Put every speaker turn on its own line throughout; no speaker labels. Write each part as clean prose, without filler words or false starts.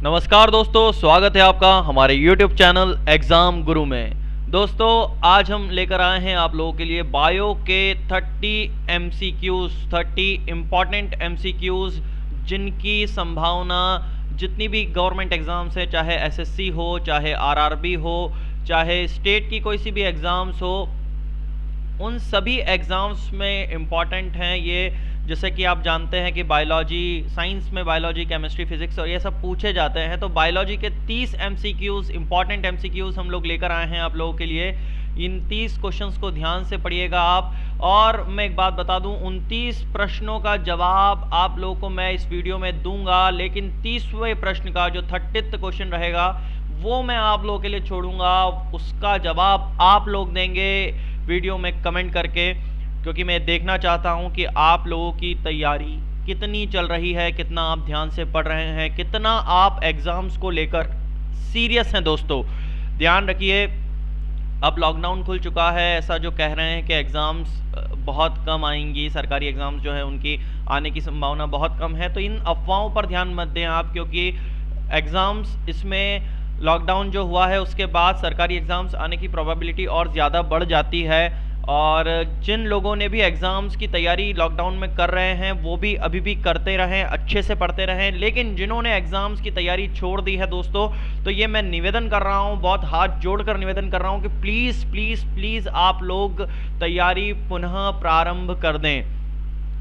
नमस्कार दोस्तों, स्वागत है आपका हमारे YouTube चैनल एग्ज़ाम गुरु में। दोस्तों, आज हम लेकर आए हैं आप लोगों के लिए बायो के 30 MCQs, 30 इम्पॉर्टेंट MCQs जिनकी संभावना जितनी भी गवर्नमेंट एग्ज़ाम्स है, चाहे SSC हो, चाहे RRB हो, चाहे स्टेट की कोई सी भी एग्ज़ाम्स हो, उन सभी एग्ज़ाम्स में इम्पॉर्टेंट हैं ये। जैसे कि आप जानते हैं कि बायोलॉजी, साइंस में बायोलॉजी, केमिस्ट्री, फिजिक्स और ये सब पूछे जाते हैं, तो बायोलॉजी के 30 MCQs, इम्पॉर्टेंट MCQs हम लोग लेकर आए हैं आप लोगों के लिए। इन 30 क्वेश्चंस को ध्यान से पढ़िएगा आप। और मैं एक बात बता दूं, 29 प्रश्नों का जवाब आप लोगों को मैं इस वीडियो में दूंगा, लेकिन 30वें प्रश्न का जो 30th क्वेश्चन रहेगा वो मैं आप लोगों के लिए छोड़ूंगा। उसका जवाब आप लोग देंगे वीडियो में कमेंट करके, क्योंकि मैं देखना चाहता हूं कि आप लोगों की तैयारी कितनी चल रही है, कितना आप ध्यान से पढ़ रहे हैं, कितना आप एग्ज़ाम्स को लेकर सीरियस हैं। दोस्तों ध्यान रखिए, अब लॉकडाउन खुल चुका है। ऐसा जो कह रहे हैं कि एग्ज़ाम्स बहुत कम आएंगी, सरकारी एग्ज़ाम्स जो है उनकी आने की संभावना बहुत कम है, तो इन अफवाहों पर ध्यान मत दें आप, क्योंकि एग्ज़ाम्स इसमें लॉकडाउन जो हुआ है उसके बाद सरकारी एग्ज़ाम्स आने की प्रोबेबिलिटी और ज़्यादा बढ़ जाती है। और जिन लोगों ने भी एग्ज़ाम्स की तैयारी लॉकडाउन में कर रहे हैं वो भी अभी भी करते रहें, अच्छे से पढ़ते रहें। लेकिन जिन्होंने एग्ज़ाम्स की तैयारी छोड़ दी है दोस्तों, तो ये मैं निवेदन कर रहा हूँ, बहुत हाथ जोड़कर निवेदन कर रहा हूँ कि प्लीज़ प्लीज़ प्लीज़ आप लोग तैयारी पुनः प्रारंभ कर दें।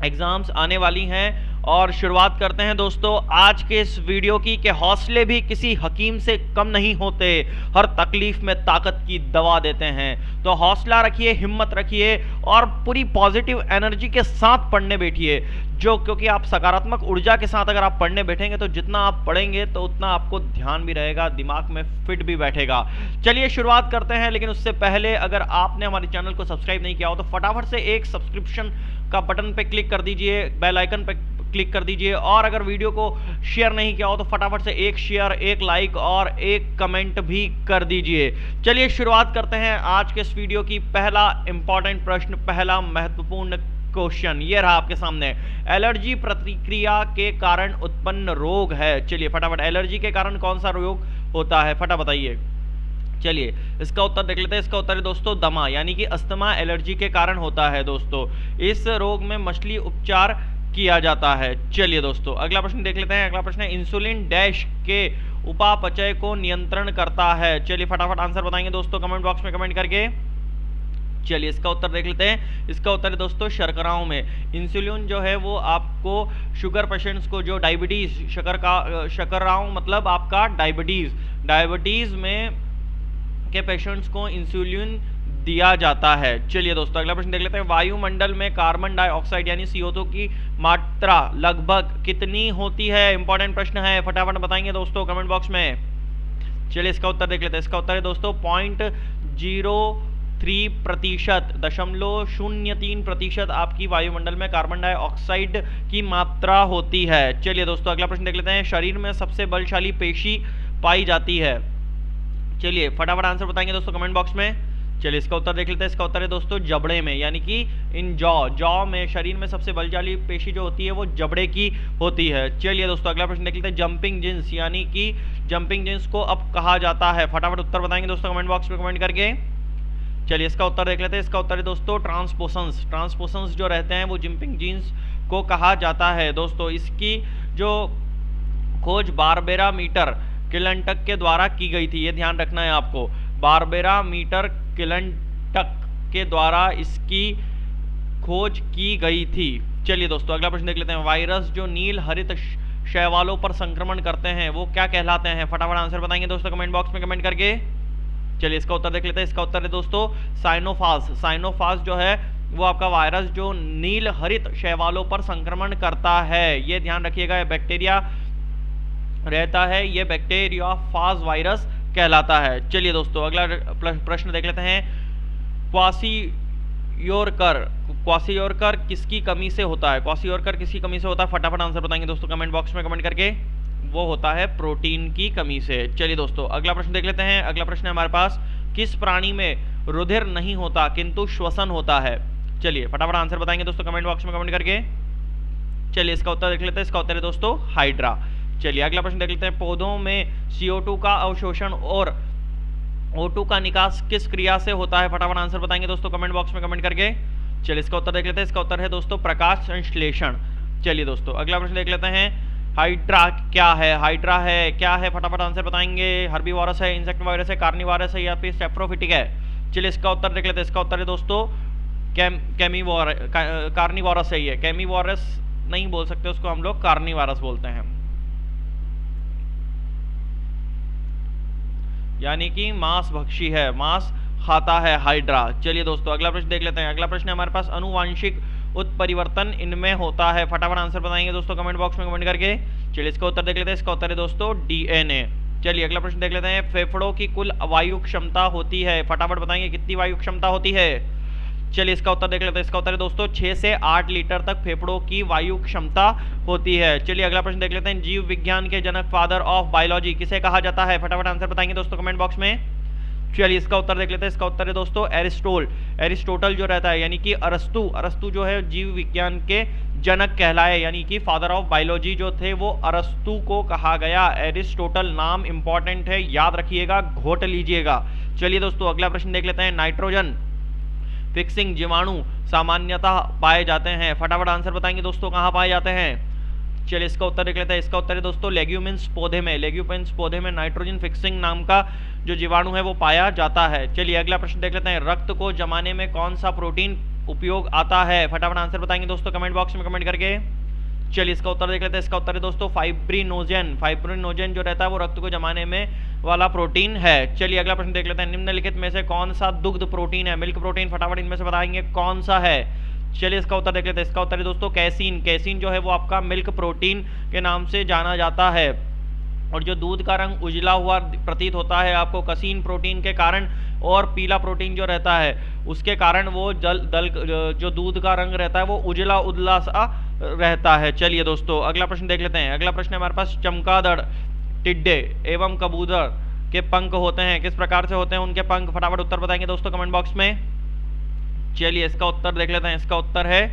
एग्ज़ाम्स आने वाली हैं और शुरुआत करते हैं दोस्तों आज के इस वीडियो की कि हौसले भी किसी हकीम से कम नहीं होते, हर तकलीफ में ताकत की दवा देते हैं। तो हौसला रखिए, हिम्मत रखिए और पूरी पॉजिटिव एनर्जी के साथ पढ़ने बैठिए, क्योंकि आप सकारात्मक ऊर्जा के साथ अगर आप पढ़ने बैठेंगे तो जितना आप पढ़ेंगे तो उतना आपको ध्यान भी रहेगा, दिमाग में फिट भी बैठेगा। चलिए शुरुआत करते हैं, लेकिन उससे पहले अगर आपने हमारे चैनल को सब्सक्राइब नहीं किया हो तो फटाफट से एक सब्सक्रिप्शन का बटन पे क्लिक कर दीजिए, बेल आइकन पे क्लिक कर दीजिए, और अगर वीडियो को शेयर नहीं किया हो तो फटाफट से एक शेयर, एक लाइक और एक कमेंट भी कर दीजिए। चलिए शुरुआत करते हैं आज के इस वीडियो की। पहला इंपॉर्टेंट प्रश्न, पहला महत्वपूर्ण क्वेश्चन ये रहा आपके सामने। एलर्जी प्रतिक्रिया के कारण उत्पन्न रोग है। चलिए फटाफट, एलर्जी के कारण कौन सा रोग होता है, फटाफट बताइए। चलिए इसका उत्तर देख लेते हैं। इसका उत्तर है दोस्तों दमा, यानी कि अस्थमा एलर्जी के कारण होता है दोस्तों। इस रोग में मछली उपचार किया जाता है। चलिए दोस्तों अगला प्रश्न देख लेते हैं। अगला प्रश्न है, इंसुलिन डैश के उपापचय को नियंत्रण करता है। चलिए फटाफट आंसर बताएंगे दोस्तों कमेंट बॉक्स में कमेंट करके। चलिए इसका उत्तर देख लेते हैं। इसका उत्तर है दोस्तों शर्कराओं में। इंसुलिन जो है वो आपको शुगर पेशेंट्स को, जो डायबिटीज, शर्कराओं मतलब आपका डायबिटीज में के पेशेंट्स को इंसुलिन दिया जाता है। चलिए दोस्तों अगला प्रश्न देख लेते हैं। वायुमंडल में कार्बन डाइऑक्साइड यानी CO2 की मात्रा लगभग कितनी होती है? इंपॉर्टेंट प्रश्न है, फटाफट बताएंगे दोस्तों कमेंट बॉक्स में। चलिए इसका उत्तर देख लेते हैं। इसका उत्तर है दोस्तों 0.03% आपकी वायुमंडल में कार्बन डाइऑक्साइड की मात्रा होती है। चलिए दोस्तों अगला प्रश्न देख लेते हैं। शरीर में सबसे बलशाली पेशी पाई जाती है। चलिए फटाफट आंसर बताएंगे दोस्तों कमेंट बॉक्स में। चलिए इसका उत्तर देख लेते हैं। इसका उत्तर है दोस्तों जबड़े में, यानी कि इन जॉ में शरीर में सबसे बलशाली पेशी जो होती है वो जबड़े की होती है। चलिए दोस्तों अगला प्रश्न देख लेते हैं। जंपिंग जिन्स, यानी कि जंपिंग जिन्स को अब कहा जाता है। फटाफट उत्तर बताएंगे दोस्तों कमेंट बॉक्स में कमेंट करके। चलिए इसका उत्तर देख लेते हैं। इसका उत्तर है दोस्तों ट्रांसपोसन्स जो रहते हैं वो जंपिंग जीन्स को कहा जाता है दोस्तों। इसकी जो खोज बारबेरा मीटर किलंटक के द्वारा की गई थी, ये ध्यान रखना है आपको। बारबेरा मीटर किलंटक के द्वारा इसकी खोज की गई थी। चलिए दोस्तों अगला प्रश्न देख लेते हैं। वायरस जो नील हरित शैवालों पर संक्रमण करते हैं वो क्या कहलाते हैं? फटाफट आंसर बताएंगे दोस्तों कमेंट बॉक्स में कमेंट करके। चलिए इसका उत्तर देख लेते हैं। इसका उत्तर है दोस्तों साइनोफास जो है वो आपका वायरस जो नील हरित शैवालों पर संक्रमण करता है, ये ध्यान रखिएगा। ये बैक्टीरिया रहता है, ये बैक्टीरिया फाज वायरस कहलाता है। चलिए दोस्तों अगला प्रश्न देख लेते हैं। क्वासियोरकर किसकी कमी से होता है? क्वासियोरकर किसकी कमी से होता है? फटाफट आंसर बताएंगे दोस्तों कमेंट बॉक्स में कमेंट करके। वो होता है प्रोटीन की कमी से। चलिए दोस्तों अगला प्रश्न देख लेते हैं। अगला प्रश्न है हमारे पास, किस प्राणी में रुधिर नहीं होता किंतु श्वसन होता है? चलिए फटाफट आंसर बताएंगे दोस्तों कमेंट बॉक्स में कमेंट करके। चलिए इसका उत्तर देख लेते हैं। इसका उत्तर है दोस्तों हाइड्रा। चलिए अगला प्रश्न देख लेते हैं, पौधों में CO2 का अवशोषण और O2 का निकास किस क्रिया से होता है? फटाफट आंसर बताएंगे दोस्तों कमेंट बॉक्स में कमेंट करके। चलिए इसका उत्तर देख लेते हैं, इसका उत्तर है दोस्तों प्रकाश संश्लेषण। चलिए दोस्तों अगला प्रश्न देख लेते हैं, हाइड्रा क्या है? हाइड्रा है क्या है? फटाफट आंसर बताएंगे। हर्बीवोरस है, इंसेक्ट वायरस है, कार्निवोरस है या फिर सेप्रोफिटिक है? चलिए इसका उत्तर देख लेते हैं, इसका उत्तर है दोस्तों कार्निवोरस है ये। कैमीवोरस नहीं बोल सकते उसको, हम लोग कार्निवोरस बोलते हैं, यानी कि मांस भक्षी है, मांस खाता है हाइड्रा। चलिए दोस्तों अगला प्रश्न देख लेते हैं। अगला प्रश्न है हमारे पास, अनुवांशिक उत्परिवर्तन इनमें होता है? फटाफट आंसर बताएंगे दोस्तों कमेंट बॉक्स में कमेंट करके। चलिए इसका उत्तर देख लेते हैं, इसका उत्तर है दोस्तों DNA। चलिए अगला प्रश्न देख लेते हैं, फेफड़ों की कुल वायु क्षमता होती है? फटाफट बताएंगे कितनी वायु क्षमता होती है? चलिए इसका उत्तर देख लेते हैं, इसका उत्तर है दोस्तों 6 से 8 लीटर तक फेफड़ों की वायु क्षमता होती है। चलिए अगला प्रश्न देख लेते हैं, जीव विज्ञान के जनक फादर ऑफ बायोलॉजी किसे कहा जाता है? फटाफट आंसर बताएंगे दोस्तों कमेंट बॉक्स में। चलिए इसका उत्तर देख लेते हैं, इसका उत्तर है दोस्तों एरिस्टोटल जो रहता है, यानी कि अरस्तु जो है जीव विज्ञान के जनक कहलाए, यानी कि फादर ऑफ बायोलॉजी जो थे वो अरस्तु को कहा गया। एरिस्टोटल नाम इंपॉर्टेंट है, याद रखिएगा, घोट लीजिएगा। चलिए दोस्तों अगला प्रश्न देख लेते हैं, नाइट्रोजन फिक्सिंग जीवाणु सामान्यतः पाए जाते हैं? फटाफट आंसर बताएंगे दोस्तों कहाँ पाए जाते हैं? चलिए इसका उत्तर देख लेते हैं, इसका उत्तर है दोस्तों लेग्यूमिन्स पौधे में। लेग्यूमिन्स पौधे में नाइट्रोजन फिक्सिंग नाम का जो जीवाणु है वो पाया जाता है। चलिए अगला प्रश्न देख लेते हैं, रक्त को जमाने में कौन सा प्रोटीन उपयोग आता है? फटाफट आंसर बताएंगे दोस्तों कमेंट बॉक्स में कमेंट करके। चलिए इसका उत्तर देख लेते हैं, इसका उत्तर है दोस्तों फाइब्रिनोजेन। फाइब्रिनोजेन जो रहता है वो रक्त को जमाने में वाला प्रोटीन है। चलिए अगला प्रश्न देख लेते हैं, निम्नलिखित में से कौन सा दुग्ध प्रोटीन है? Milk protein. फटाफट इनमें से बताएंगे कौन सा है? चलिए इसका उत्तर देख लेते हैं, इसका उत्तर है दोस्तों कैसीन। कैसीन जो है वो आपका मिल्क प्रोटीन के नाम से जाना जाता है। और जो दूध का रंग उजला हुआ प्रतीत होता है आपको कसीन प्रोटीन के कारण, और पीला प्रोटीन जो रहता है उसके कारण वो जो दूध का रंग रहता है वो उजला उजला सा रहता है। चलिए दोस्तों अगला प्रश्न देख लेते हैं। अगला प्रश्न है हमारे पास, चमगादड़, टिड्डे एवं कबूतर के पंख होते हैं, किस प्रकार से होते हैं उनके पंख? फटाफट उत्तर बताएंगे दोस्तों कमेंट बॉक्स में। चलिए इसका उत्तर देख लेते हैं, इसका उत्तर है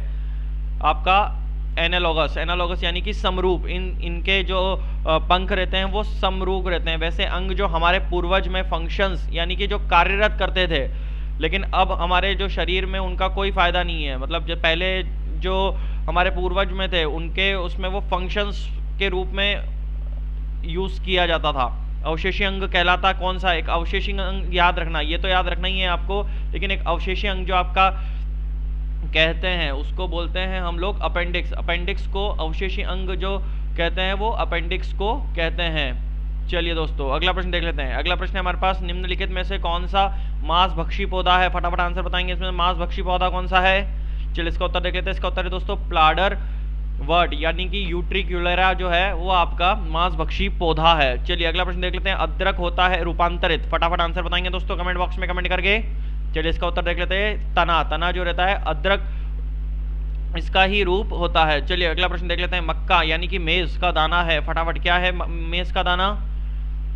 आपका एनालॉगस। एनालॉगस यानी कि समरूप। इनके जो पंख रहते हैं वो समरूप रहते हैं। वैसे अंग जो हमारे पूर्वज में फंक्शंस यानी कि जो कार्यरत करते थे, लेकिन अब हमारे जो शरीर में उनका कोई फायदा नहीं है। मतलब जो पहले जो हमारे पूर्वज में थे उनके उसमें वो फंक्शंस के रूप में यूज किया जाता था। अवशेषी अंग कहलाता कौन सा? एक अवशेषी अंग याद रखना, ये तो याद रखना ही है आपको, लेकिन एक अवशेषी अंग जो आपका कहते हैं उसको बोलते हैं हम लोग अपेंडिक्स। अपेंडिक्स को अवशेषी अंग जो कहते हैं वो अपेंडिक्स को कहते हैं। चलिए दोस्तों अगला प्रश्न देख लेते हैं। अगला प्रश्न है हमारे पास, निम्नलिखित में से कौन सा मांसभक्षी पौधा है? फटाफट आंसर बताएंगे इसमें मांसभक्षी पौधा कौन सा है? चलिए इसका उत्तर देख लेते हैं, इसका उत्तर है दोस्तों प्लाडर वर्ड, यानी कि यूट्रिक्युलेरा जो है वो आपका मांसभक्षी पौधा है। चलिए अगला प्रश्न देख लेते हैं, अदरक होता है रूपांतरित? फटाफट आंसर बताएंगे दोस्तों कमेंट बॉक्स में कमेंट करके। चलिए इसका उत्तर देख लेते हैं, तना। तना जो रहता है अदरक इसका ही रूप होता है। चलिए अगला प्रश्न देख लेते हैं, मक्का यानी कि मेज का दाना है? फटाफट क्या है मेज का दाना?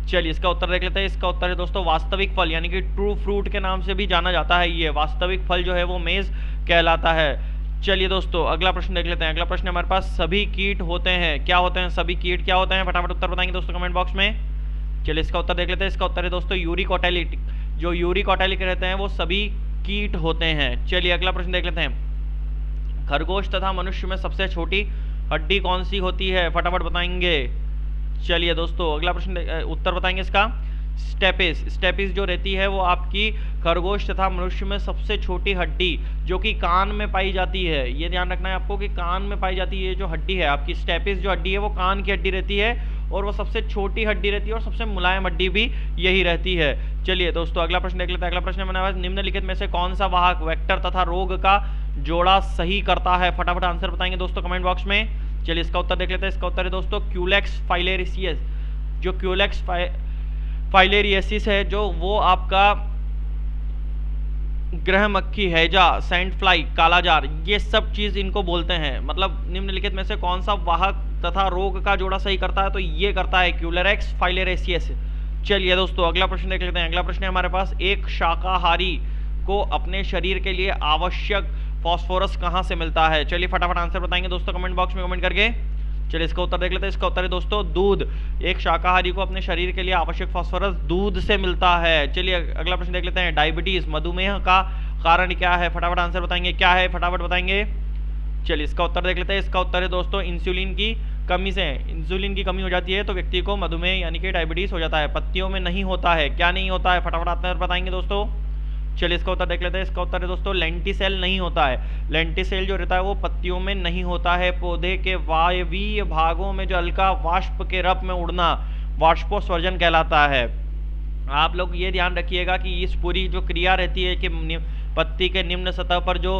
चलिए इसका उत्तर देख लेते हैं, इसका उत्तर है दोस्तों वास्तविक फल, यानी कि ट्रू फ्रूट के नाम से भी जाना जाता है। ये वास्तविक फल जो है वो मेज कहलाता है। चलिए दोस्तों अगला प्रश्न देख लेते हैं। अगला प्रश्न हमारे पास, सभी कीट होते हैं? क्या होते हैं सभी कीट? क्या होते हैं? फटाफट उत्तर बताएंगे दोस्तों कमेंट बॉक्स में। चलिए इसका उत्तर देख लेते हैं, इसका उत्तर है दोस्तों यूरिक ऑटैलिक। जो यूरिक ऑटैलिक रहते हैं वो सभी कीट होते हैं। चलिए अगला प्रश्न देख लेते हैं, खरगोश तथा मनुष्य में सबसे छोटी हड्डी कौन सी होती है? फटाफट बताएंगे। चलिए दोस्तों अगला प्रश्न उत्तर बताएंगे इसका, स्टेपिस। स्टेपिस जो रहती है वो आपकी खरगोश तथा मनुष्य में सबसे छोटी हड्डी जो कि कान में पाई जाती है। ये ध्यान रखना है आपको कि कान में पाई जाती है जो हड्डी है आपकी स्टेपिस जो हड्डी है वो कान की हड्डी रहती है, और वो सबसे छोटी हड्डी रहती है और सबसे मुलायम हड्डी भी यही रहती है। चलिए दोस्तों अगला प्रश्न देख लेते हैं। अगला प्रश्न है हमारे पास, निम्नलिखित में से कौन सा वाहक वेक्टर तथा रोग का जोड़ा सही करता है? फटाफट आंसर बताएंगे दोस्तों कमेंट बॉक्स में। चलिए इसका उत्तर देख लेते हैं, इसका उत्तर है दोस्तों क्यूलेक्स फाइलेरियसिस। जो क्यूलेक्स फाइलेरियसिस है जो वो आपका ग्रह मक्खी, हैजा, सैंड फ्लाई, कालाजार, ये सब चीज इनको बोलते हैं। मतलब निम्नलिखित में से कौन सा वाहक तथा रोग का जोड़ा सही करता है? तो ये करता है क्यूलेक्स फाइलेरियसिस। चलिए दोस्तों अगला प्रश्न देख लेते हैं। अगला प्रश्न है हमारे पास, एक शाकाहारी को अपने शरीर के लिए आवश्यक फास्फोरस कहाँ से मिलता है? चलिए फटाफट आंसर बताएंगे दोस्तों कमेंट बॉक्स में कमेंट करके। चलिए इसका उत्तर देख लेते हैं। इसका उत्तर है दोस्तों दूध। एक शाकाहारी को अपने शरीर के लिए आवश्यक फास्फोरस दूध से मिलता है। चलिए अगला प्रश्न देख लेते हैं। डायबिटीज मधुमेह का कारण क्या है? फटाफट आंसर बताएंगे। क्या है? फटाफट बताएंगे। चलिए इसका उत्तर देख लेते हैं। इसका उत्तर है दोस्तों इंसुलिन की कमी से। इंसुलिन की कमी हो जाती है तो व्यक्ति को मधुमेह यानी कि डायबिटीज हो जाता है। पत्तियों में नहीं होता है। क्या नहीं होता है? फटाफट आंसर बताएंगे दोस्तों। चलिए इसका उत्तर देख लेते हैं। इसका उत्तर है दोस्तों लेंटिसेल नहीं होता है। लेंटिसेल जो रहता है वो पत्तियों में नहीं होता है। पौधे के वायवीय भागों में जो हल्का वाष्प के रूप में उड़ना वाष्पोत्सर्जन कहलाता है। आप लोग ये ध्यान रखिएगा कि इस पूरी जो क्रिया रहती है कि पत्ती के निम्न सतह पर जो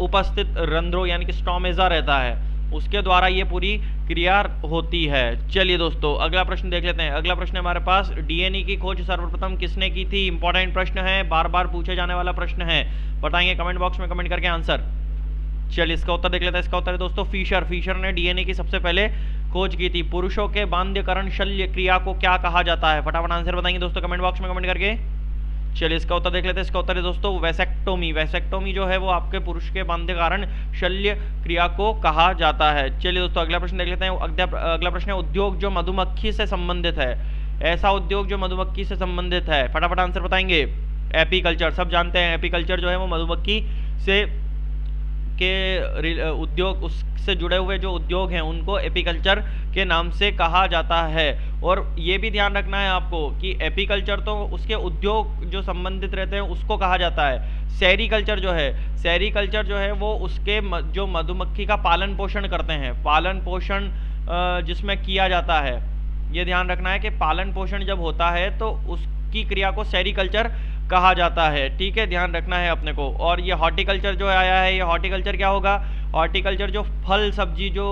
उपस्थित रंध्रों यानी कि स्टोमेजा रहता है उसके द्वारा ये पूरी क्रिया होती है। चलिए दोस्तों अगला प्रश्न देख लेते हैं। अगला प्रश्न हमारे पास डीएनए की खोज सर्वप्रथम किसने की थी? इंपॉर्टेंट प्रश्न है, बार बार पूछे जाने वाला प्रश्न है। बताएंगे कमेंट बॉक्स में कमेंट करके आंसर। चलिए इसका उत्तर देख लेते हैं। इसका उत्तर है दोस्तों फिशर ने डीएनए की सबसे पहले खोज की थी। पुरुषों के बांध्यकरण शल्य क्रिया को क्या कहा जाता है? फटाफट आंसर बताएंगे दोस्तों कमेंट बॉक्स में कमेंट करके। चलिए इसका उत्तर देख लेते हैं। इसका उत्तर है दोस्तों वैसेक्टोमी। वैसेक्टोमी जो है वो आपके पुरुष के बांध्यकरण शल्य क्रिया को कहा जाता है। चलिए दोस्तों अगला प्रश्न देख लेते हैं। अगला प्रश्न है उद्योग जो मधुमक्खी से संबंधित है। ऐसा उद्योग जो मधुमक्खी से संबंधित है। फटाफट आंसर बताएंगे। एपीकल्चर। सब जानते हैं एपीकल्चर जो है वो मधुमक्खी से के उद्योग उससे जुड़े हुए जो उद्योग हैं उनको एपीकल्चर के नाम से कहा जाता है। और ये भी ध्यान रखना है आपको कि एपीकल्चर तो उसके उद्योग जो संबंधित रहते हैं उसको कहा जाता है। सेरीकल्चर जो है वो उसके जो मधुमक्खी का पालन पोषण करते हैं, पालन पोषण जिसमें किया जाता है। ये ध्यान रखना है कि पालन पोषण जब होता है तो उसकी क्रिया को सेरीकल्चर कहा जाता है। ठीक है, ध्यान रखना है अपने को। और ये हॉर्टिकल्चर जो आया है, ये हॉर्टिकल्चर क्या होगा? हॉर्टिकल्चर जो फल सब्जी, जो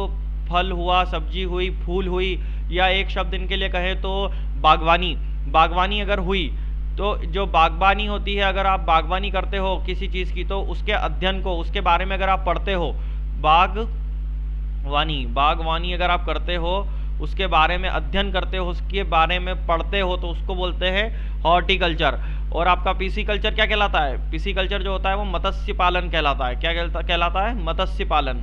फल हुआ, सब्जी हुई, फूल हुई, या एक शब्द इनके लिए कहें तो बागवानी अगर हुई तो जो बागवानी होती है, अगर आप बागवानी करते हो किसी चीज़ की तो उसके अध्ययन को, उसके बारे में अगर आप पढ़ते हो, बागवानी अगर आप करते हो, उसके बारे में अध्ययन करते हो, उसके बारे में पढ़ते हो तो उसको बोलते हैं हॉर्टिकल्चर। और आपका पिसिकल्चर क्या कहलाता है? पिसिकल्चर जो होता है वो मत्स्य पालन कहलाता है। क्या कहलाता है? मत्स्य पालन।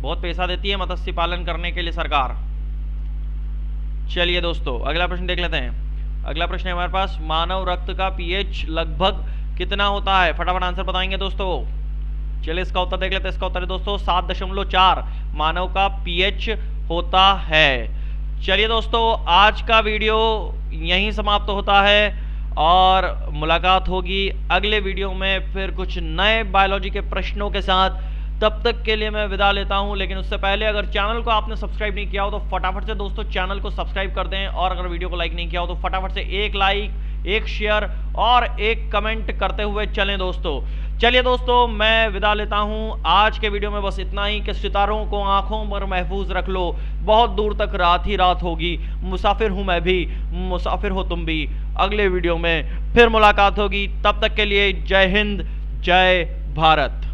बहुत पैसा देती है मत्स्य पालन करने के लिए सरकार। चलिए दोस्तों अगला प्रश्न देख लेते हैं। अगला प्रश्न है हमारे पास मानव रक्त का पीएच लगभग कितना होता है? फटाफट आंसर बताएंगे दोस्तों। चलिए इसका उत्तर देख लेते हैं। इसका उत्तर है दोस्तों 7.4 मानव का पीएच होता है। चलिए दोस्तों आज का वीडियो यहीं समाप्त होता है और मुलाकात होगी अगले वीडियो में फिर कुछ नए बायोलॉजी के प्रश्नों के साथ। तब तक के लिए मैं विदा लेता हूं, लेकिन उससे पहले अगर चैनल को आपने सब्सक्राइब नहीं किया हो तो फटाफट से दोस्तों चैनल को सब्सक्राइब कर दें, और अगर वीडियो को लाइक नहीं किया हो तो फटाफट से एक लाइक, एक शेयर और एक कमेंट करते हुए चलें दोस्तों। चलिए दोस्तों मैं विदा लेता हूं। आज के वीडियो में बस इतना ही कि सितारों को आंखों पर महफूज रख लो, बहुत दूर तक रात ही रात होगी। मुसाफिर हूं मैं भी, मुसाफिर हो तुम भी। अगले वीडियो में फिर मुलाकात होगी, तब तक के लिए जय हिंद, जय भारत।